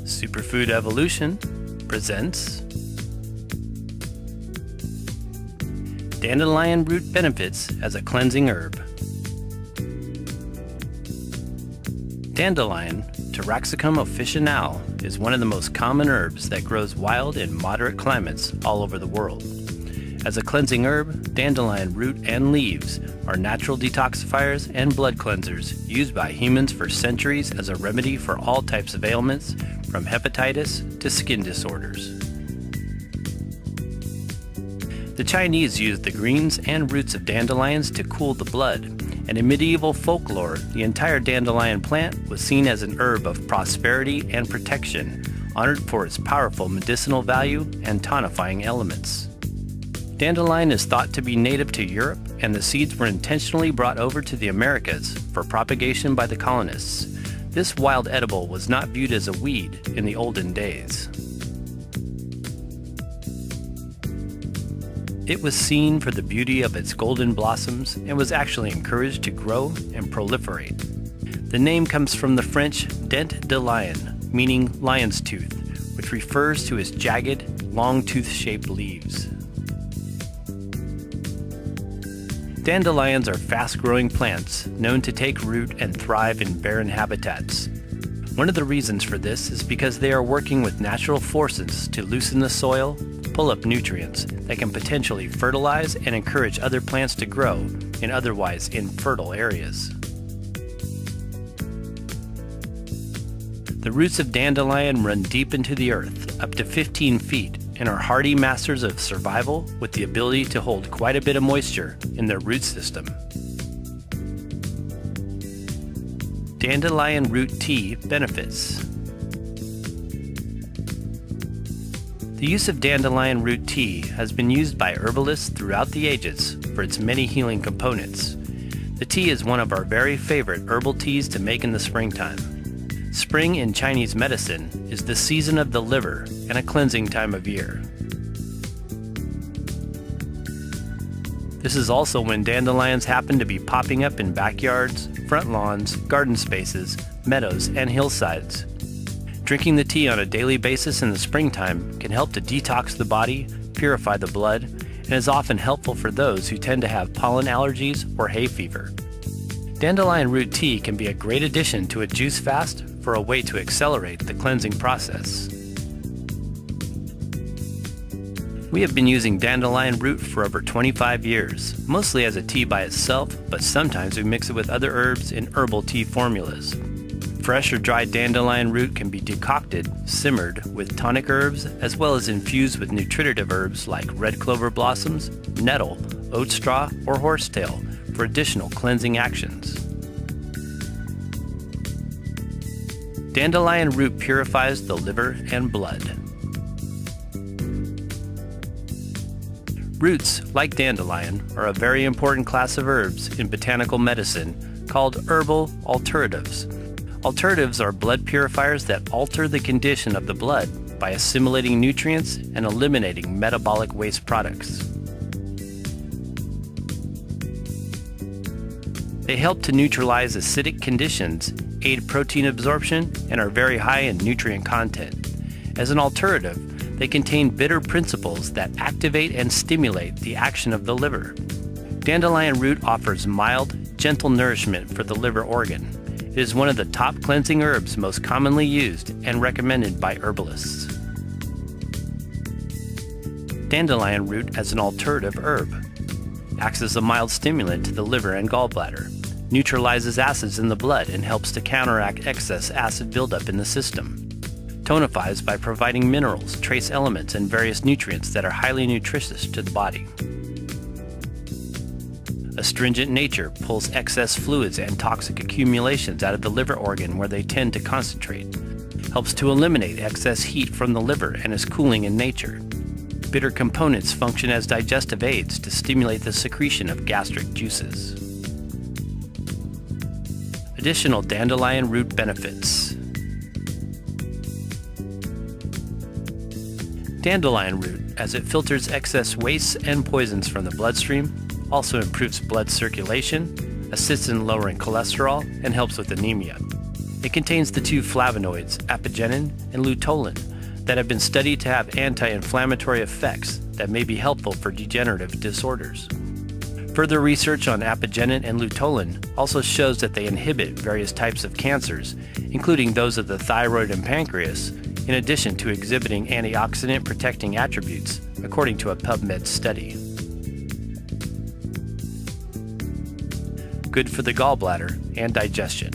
Superfood Evolution presents Dandelion root benefits as a cleansing herb. Dandelion, Taraxacum officinale, is one of the most common herbs that grows wild in moderate climates all over the world. As a cleansing herb, dandelion root and leaves are natural detoxifiers and blood cleansers used by humans for centuries as a remedy for all types of ailments, from hepatitis to skin disorders. The Chinese used the greens and roots of dandelions to cool the blood, and in medieval folklore, the entire dandelion plant was seen as an herb of prosperity and protection, honored for its powerful medicinal value and tonifying elements. Dandelion is thought to be native to Europe, and the seeds were intentionally brought over to the Americas for propagation by the colonists. This wild edible was not viewed as a weed in the olden days. It was seen for the beauty of its golden blossoms and was actually encouraged to grow and proliferate. The name comes from the French dent de lion, meaning lion's tooth, which refers to its jagged, long tooth-shaped leaves. Dandelions are fast-growing plants known to take root and thrive in barren habitats. One of the reasons for this is because they are working with natural forces to loosen the soil, pull up nutrients that can potentially fertilize and encourage other plants to grow in otherwise infertile areas. The roots of dandelion run deep into the earth, up to 15 feet, and are hardy masters of survival with the ability to hold quite a bit of moisture in their root system. Dandelion root tea benefits. The use of dandelion root tea has been used by herbalists throughout the ages for its many healing components. The tea is one of our very favorite herbal teas to make in the springtime. Spring in Chinese medicine is the season of the liver and a cleansing time of year. This is also when dandelions happen to be popping up in backyards, front lawns, garden spaces, meadows, and hillsides. Drinking the tea on a daily basis in the springtime can help to detox the body, purify the blood, and is often helpful for those who tend to have pollen allergies or hay fever. Dandelion root tea can be a great addition to a juice fast for a way to accelerate the cleansing process. We have been using dandelion root for over 25 years, mostly as a tea by itself, but sometimes we mix it with other herbs in herbal tea formulas. Fresh or dried dandelion root can be decocted, simmered with tonic herbs, as well as infused with nutritive herbs like red clover blossoms, nettle, oat straw, or horsetail for additional cleansing actions. Dandelion root purifies the liver and blood. Roots, like dandelion, are a very important class of herbs in botanical medicine called herbal alteratives. Alteratives are blood purifiers that alter the condition of the blood by assimilating nutrients and eliminating metabolic waste products. They help to neutralize acidic conditions, aid protein absorption, and are very high in nutrient content. As an alternative, they contain bitter principles that activate and stimulate the action of the liver. Dandelion root offers mild, gentle nourishment for the liver organ. It is one of the top cleansing herbs most commonly used and recommended by herbalists. Dandelion root as an alternative herb. Acts as a mild stimulant to the liver and gallbladder, neutralizes acids in the blood and helps to counteract excess acid buildup in the system. Tonifies by providing minerals, trace elements, and various nutrients that are highly nutritious to the body. Astringent nature pulls excess fluids and toxic accumulations out of the liver organ where they tend to concentrate. Helps to eliminate excess heat from the liver and is cooling in nature. Bitter components function as digestive aids to stimulate the secretion of gastric juices. Additional dandelion root benefits. Dandelion root, as it filters excess wastes and poisons from the bloodstream, also improves blood circulation, assists in lowering cholesterol, and helps with anemia. It contains the two flavonoids, apigenin and luteolin, that have been studied to have anti-inflammatory effects that may be helpful for degenerative disorders. Further research on apigenin and luteolin also shows that they inhibit various types of cancers, including those of the thyroid and pancreas, in addition to exhibiting antioxidant protecting attributes, according to a PubMed study. Good for the gallbladder and digestion.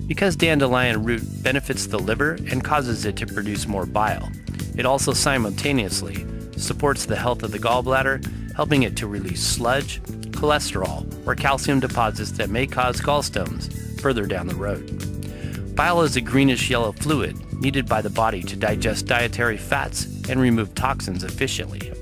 Because dandelion root benefits the liver and causes it to produce more bile, it also simultaneously supports the health of the gallbladder, helping it to release sludge, cholesterol, or calcium deposits that may cause gallstones further down the road. Bile is a greenish-yellow fluid needed by the body to digest dietary fats and remove toxins efficiently.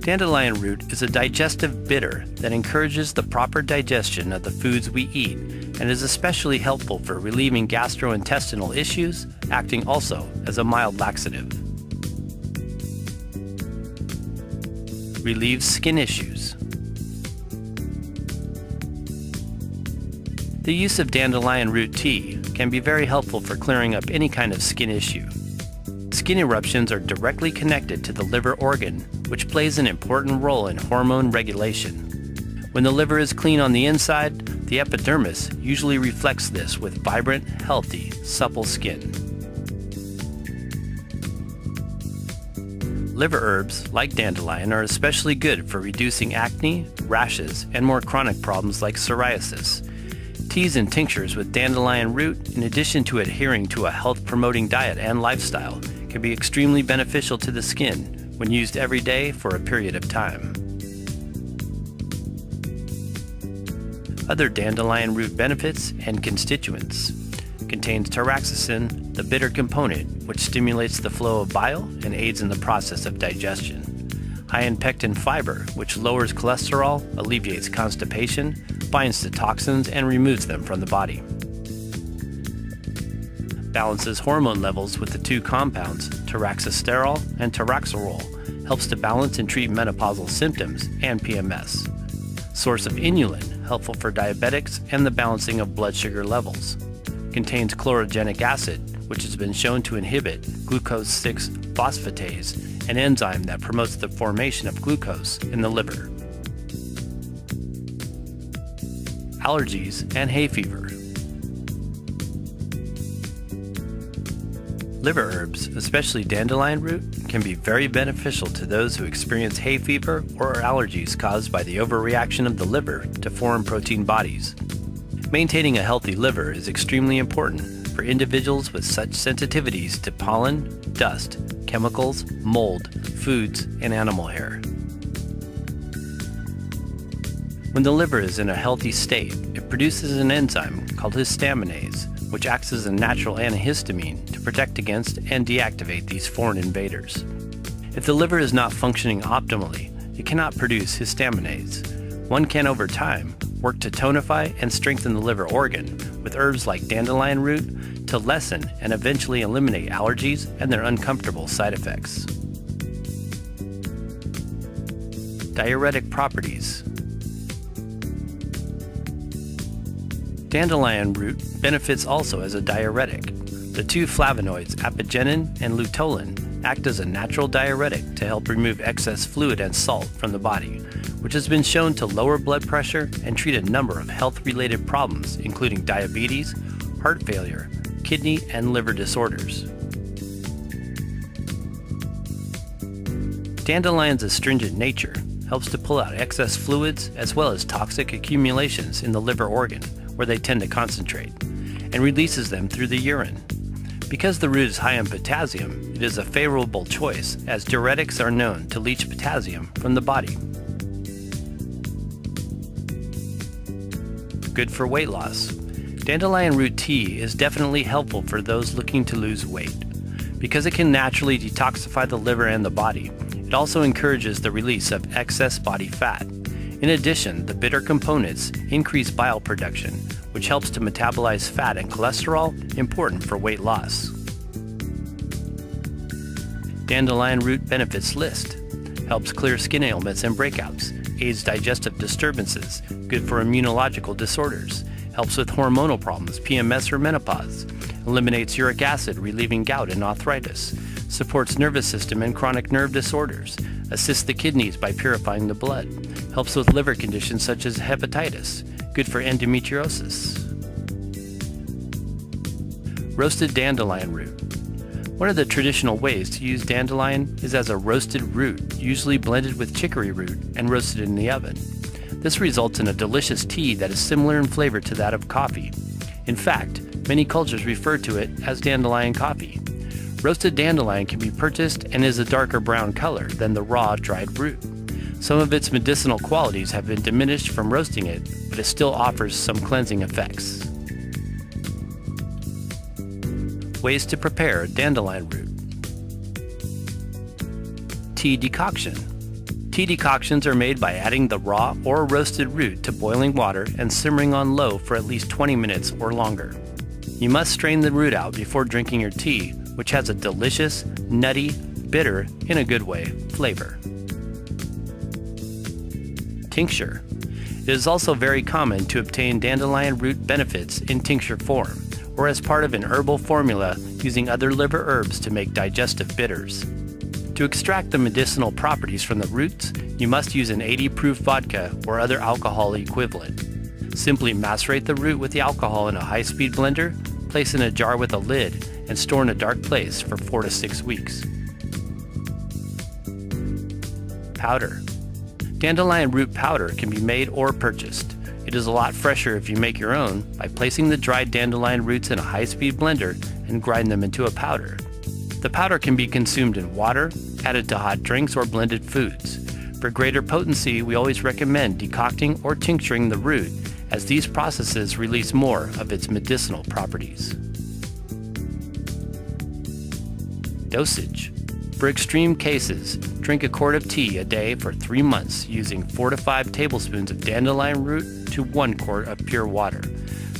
Dandelion root is a digestive bitter that encourages the proper digestion of the foods we eat and is especially helpful for relieving gastrointestinal issues, acting also as a mild laxative. Relieves skin issues. The use of dandelion root tea can be very helpful for clearing up any kind of skin issue. Skin eruptions are directly connected to the liver organ, which plays an important role in hormone regulation. When the liver is clean on the inside, the epidermis usually reflects this with vibrant, healthy, supple skin. Liver herbs, like dandelion, are especially good for reducing acne, rashes, and more chronic problems like psoriasis. Teas and tinctures with dandelion root, in addition to adhering to a health-promoting diet and lifestyle, can be extremely beneficial to the skin when used every day for a period of time. Other dandelion root benefits and constituents. Contains taraxacin, the bitter component, which stimulates the flow of bile and aids in the process of digestion. High in pectin fiber, which lowers cholesterol, alleviates constipation, binds to toxins, and removes them from the body. Balances hormone levels with the two compounds, taraxasterol and taraxarol, helps to balance and treat menopausal symptoms and PMS. Source of inulin, helpful for diabetics and the balancing of blood sugar levels. Contains chlorogenic acid, which has been shown to inhibit glucose 6 phosphatase, an enzyme that promotes the formation of glucose in the liver. Allergies and hay fever. Liver herbs, especially dandelion root, can be very beneficial to those who experience hay fever or allergies caused by the overreaction of the liver to foreign protein bodies. Maintaining a healthy liver is extremely important for individuals with such sensitivities to pollen, dust, chemicals, mold, foods, and animal hair. When the liver is in a healthy state, it produces an enzyme called histaminase, which acts as a natural antihistamine to protect against and deactivate these foreign invaders. If the liver is not functioning optimally, it cannot produce histaminase. One can, over time, work to tonify and strengthen the liver organ with herbs like dandelion root to lessen and eventually eliminate allergies and their uncomfortable side effects. Diuretic properties. Dandelion root benefits also as a diuretic. The two flavonoids, apigenin and luteolin, act as a natural diuretic to help remove excess fluid and salt from the body, which has been shown to lower blood pressure and treat a number of health-related problems, including diabetes, heart failure, kidney and liver disorders. Dandelion's astringent nature helps to pull out excess fluids as well as toxic accumulations in the liver organ, where they tend to concentrate, and releases them through the urine. Because the root is high in potassium, it is a favorable choice as diuretics are known to leach potassium from the body. Good for weight loss. Dandelion root tea is definitely helpful for those looking to lose weight. Because it can naturally detoxify the liver and the body, it also encourages the release of excess body fat. In addition, the bitter components increase bile production, which helps to metabolize fat and cholesterol, important for weight loss. Dandelion root benefits list. Helps clear skin ailments and breakouts. aids digestive disturbances, good for immunological disorders, helps with hormonal problems, PMS or menopause, eliminates uric acid, relieving gout and arthritis, supports nervous system and chronic nerve disorders, assists the kidneys by purifying the blood, helps with liver conditions such as hepatitis, good for endometriosis. Roasted dandelion root. One of the traditional ways to use dandelion is as a roasted root, usually blended with chicory root and roasted in the oven. This results in a delicious tea that is similar in flavor to that of coffee. In fact, many cultures refer to it as dandelion coffee. Roasted dandelion can be purchased and is a darker brown color than the raw, dried root. Some of its medicinal qualities have been diminished from roasting it, but it still offers some cleansing effects. Ways to prepare dandelion root. Tea decoction. Tea decoctions are made by adding the raw or roasted root to boiling water and simmering on low for at least 20 minutes or longer. You must strain the root out before drinking your tea, which has a delicious, nutty, bitter, in a good way, flavor. Tincture. It is also very common to obtain dandelion root benefits in tincture form, or as part of an herbal formula using other liver herbs to make digestive bitters. To extract the medicinal properties from the roots, you must use an 80-proof vodka or other alcohol equivalent. Simply macerate the root with the alcohol in a high-speed blender, place in a jar with a lid, and store in a dark place for 4 to 6 weeks. Powder. Dandelion root powder can be made or purchased. It is a lot fresher if you make your own by placing the dried dandelion roots in a high-speed blender and grind them into a powder. The powder can be consumed in water, added to hot drinks, or blended foods. For greater potency, we always recommend decocting or tincturing the root, as these processes release more of its medicinal properties. Dosage. For extreme cases, drink a quart of tea a day for 3 months using 4 to 5 tablespoons of dandelion root to 1 quart of pure water.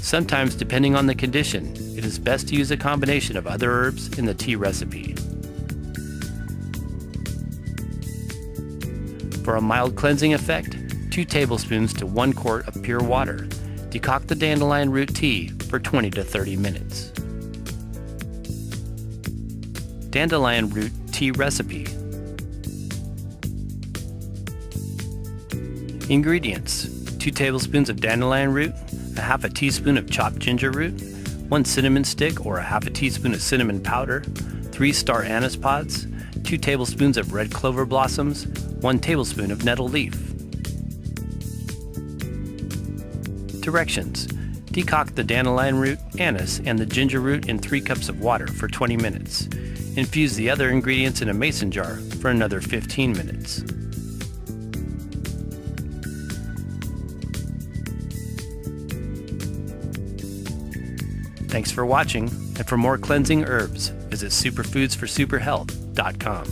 Sometimes, depending on the condition, it is best to use a combination of other herbs in the tea recipe. For a mild cleansing effect, 2 tablespoons to 1 quart of pure water. Decoct the dandelion root tea for 20 to 30 minutes. Dandelion root tea recipe. Ingredients: 2 tablespoons of dandelion root, a half a teaspoon of chopped ginger root, 1 cinnamon stick or a half a teaspoon of cinnamon powder, 3 star anise pods, 2 tablespoons of red clover blossoms, 1 tablespoon of nettle leaf. Directions: decoct the dandelion root, anise, and the ginger root in 3 cups of water for 20 minutes. Infuse the other ingredients in a mason jar for another 15 minutes. Thanks for watching, and for more cleansing herbs, visit superfoodsforsuperhealth.com.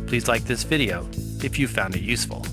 Please like this video if you found it useful.